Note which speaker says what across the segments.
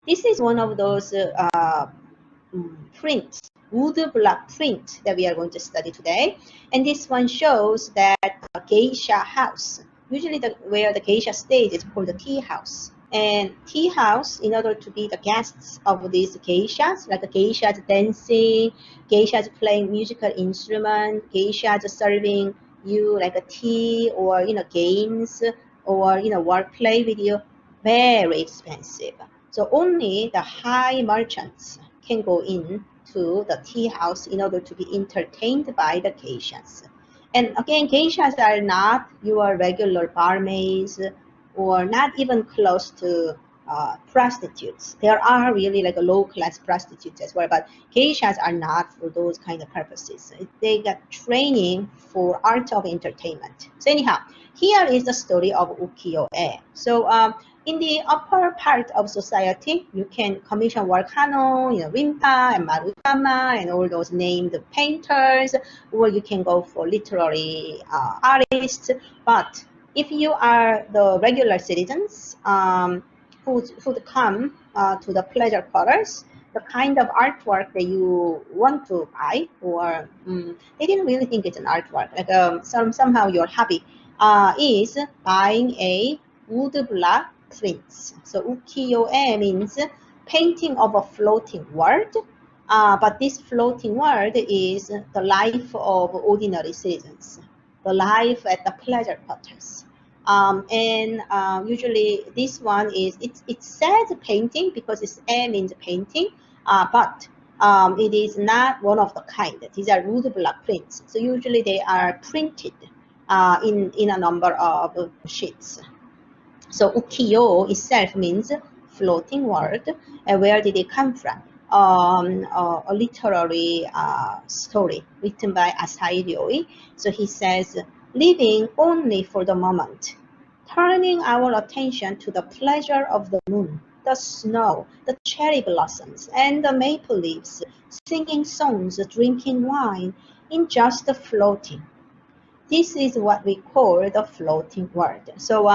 Speaker 1: This is one of those prints, wood block print that we are going to study today. And this one shows that a geisha house, usually where the geisha stays is called the tea house. And tea house, in order to be the guests of these geishas, like the geishas dancing, geishas playing musical instrument, geishas serving you like a tea or games or work play with you, very expensive. So only the high merchants can go in to the tea house in order to be entertained by the geishas. And again, geishas are not your regular barmaids or not even close to prostitutes. There are really like a low-class prostitutes as well, but geishas are not for those kind of purposes. They got training for art of entertainment. So anyhow, here is the story of ukiyo-e. So in the upper part of society, you can commission work Hano, Rimpa and Maruyama and all those named painters, or you can go for literary artists. But if you are the regular citizens who'd come to the pleasure quarters, the kind of artwork that you want to buy, or they didn't really think it's an artwork, like somehow your hobby is buying a wood block prints. So ukiyo-e means painting of a floating world, but this floating world is the life of ordinary citizens, the life at the pleasure quarters. Usually this one is, it says painting because it's e means painting, but it is not one of the kind. These are wood block prints. So usually they are printed in a number of sheets. So ukiyo itself means floating world. And where did it come from? A literary story written by Asahi Ryoi. So he says, living only for the moment, turning our attention to the pleasure of the moon, the snow, the cherry blossoms, and the maple leaves, singing songs, drinking wine, in just the floating. This is what we call the floating world. So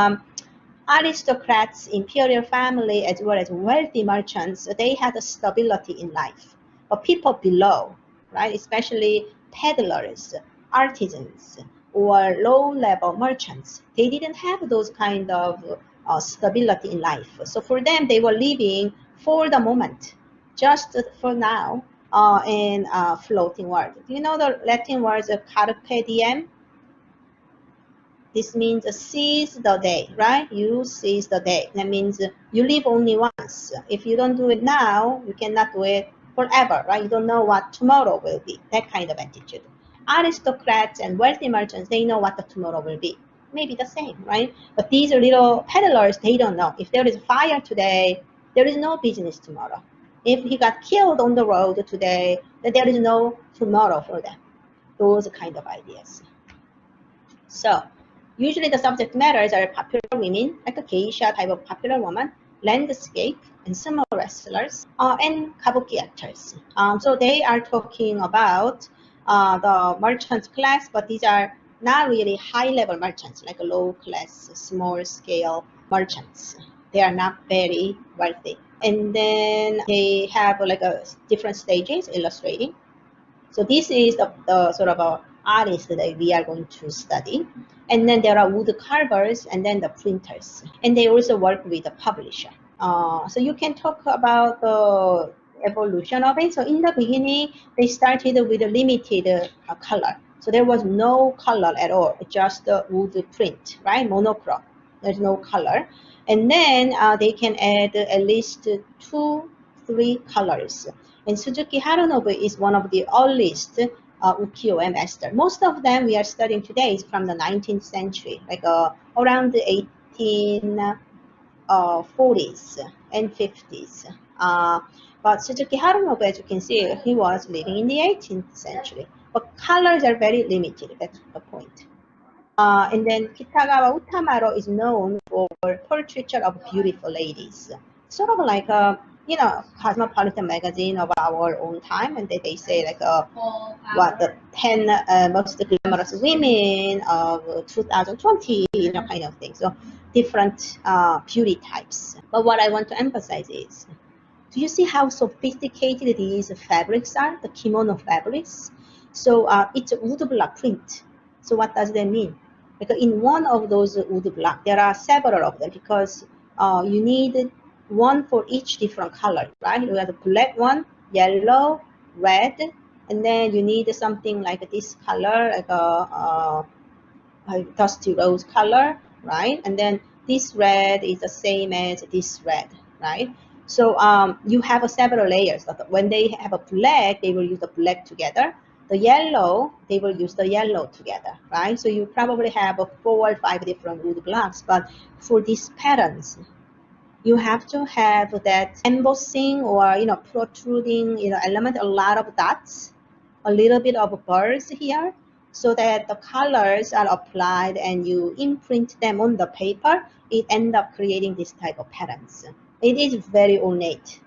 Speaker 1: aristocrats, imperial family, as well as wealthy merchants, they had a stability in life. But people below, right, especially peddlers, artisans, or low-level merchants, they didn't have those kind of stability in life. So for them, they were living for the moment, just for now, in floating world. Do you know the Latin words carpe diem? This means seize the day, right? You seize the day. That means you live only once. If you don't do it now, you cannot do it forever, right? You don't know what tomorrow will be. That kind of attitude. Aristocrats and wealthy merchants, they know what the tomorrow will be. Maybe the same, right? But these little peddlers, they don't know. If there is fire today, there is no business tomorrow. If he got killed on the road today, then there is no tomorrow for them. Those kind of ideas. So usually the subject matters are popular women, like a geisha type of popular woman, landscape, and sumo wrestlers, and kabuki actors. So they are talking about the merchant class, but these are not really high-level merchants, like a low-class, small-scale merchants. They are not very wealthy. And then they have like a different stages illustrating. So this is the sort of artist that we are going to study. And then there are wood carvers and then the printers. And they also work with the publisher. So you can talk about the evolution of it. So in the beginning, they started with a limited color. So there was no color at all, just the wood print, right? Monochrome. There's no color. And then they can add at least 2-3 colors. And Suzuki Harunobu is one of the earliest ukiyo-e master. Most of them we are studying today is from the 19th century, like around the 1840s and 50s. But Suzuki Harunobu, as you can see, he was living in the 18th century. But colors are very limited, that's the point. And then Kitagawa Utamaro is known for portraiture of beautiful ladies. Sort of like Cosmopolitan magazine of our own time, and they say like the 10 most glamorous women of 2020, kind of thing. So different beauty types. But what I want to emphasize is Do you see how sophisticated these fabrics are, the kimono fabrics? So it's a wood block print. So what does that mean? Because in one of those wood block, there are several of them because you need one for each different color, right? You have the black one, yellow, red, and then you need something like this color, like a dusty rose color, right? And then this red is the same as this red, right? So you have several layers. When they have a black, they will use the black together. The yellow, they will use the yellow together, right? So you probably have 4 or 5 different wood blocks, but for these patterns, you have to have that embossing or protruding element, a lot of dots, a little bit of birds here, so that the colors are applied and you imprint them on the paper. It ends up creating this type of patterns. It is very ornate.